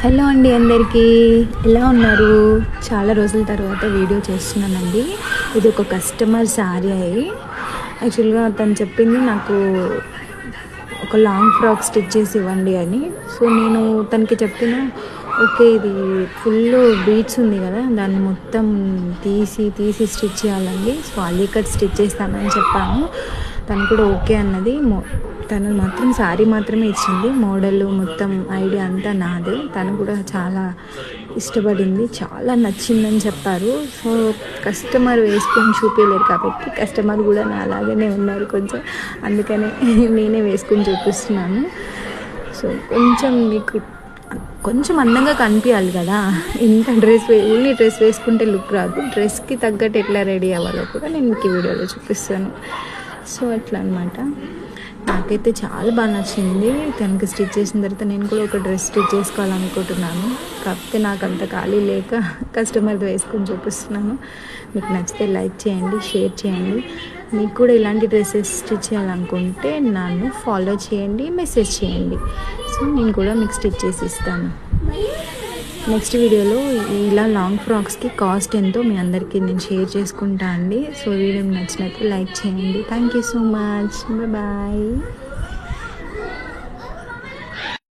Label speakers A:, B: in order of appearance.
A: Hello అండి, అందరికీ ఎలా ఉన్నారు? చాలా రోజుల తర్వాత వీడియో చేస్తున్నానండి. ఇది ఒక కస్టమర్ శారీ అయ్యి యాక్చువల్గా తను చెప్పింది నాకు ఒక లాంగ్ ఫ్రాక్ స్టిచ్ చేసి ఇవ్వండి అని. సో నేను తనకి చెప్పిన ఓకే, ఇది ఫుల్ బీట్స్ ఉంది కదా, దాన్ని మొత్తం తీసి స్టిచ్ చేయాలండి. సో అల్లీ కట్ స్టిచ్ చేస్తానని చెప్పాను. తను కూడా ఓకే అన్నది. తను మాత్రం శారీ మాత్రమే ఇచ్చింది, మోడల్ మొత్తం ఐడియా అంతా నాదే. తను కూడా చాలా ఇష్టపడింది, చాలా నచ్చిందని చెప్పారు. సో కస్టమర్ వేసుకొని చూపించలేరు కాబట్టి కస్టమర్ కూడా నా అలాగనే ఉన్నారు కొంచెం, అందుకనే నేనే వేసుకొని చూపిస్తున్నాను. సో కొంచెం మీకు కొంచెం అందంగా కనిపించాలి కదా, ఇంత ఓన్లీ డ్రెస్ వేసుకుంటే లుక్ రాదు. డ్రెస్కి తగ్గట్టు ఎట్లా రెడీ అవ్వాలో కూడా నేను మీకు ఈ వీడియోలో చూపిస్తాను. సో అట్లా అనమాట. నాకైతే చాలా బాగా నచ్చింది. తనకి స్టిచ్ చేసిన తర్వాత నేను కూడా ఒక డ్రెస్ స్టిచ్ చేసుకోవాలనుకుంటున్నాను. కాకపోతే నాకు అంత ఖాళీ లేక కస్టమర్ది వేసుకొని చూపిస్తున్నాను. మీకు నచ్చితే లైక్ చేయండి, షేర్ చేయండి. మీకు కూడా ఇలాంటి డ్రెస్సెస్ స్టిచ్ చేయాలనుకుంటే నన్ను ఫాలో చేయండి, మెసేజ్ చేయండి. సో నేను కూడా మీకు స్టిచ్ చేసి ఇస్తాను. నెక్స్ట్ వీడియోలో ఇలా లాంగ్ ఫ్రాక్స్కి కాస్ట్ ఎంతో మీ అందరికీ నేను షేర్ చేసుకుంటా అండి. సో వీడియో నచ్చినట్టు లైక్ చేయండి. Thank you so much. Bye.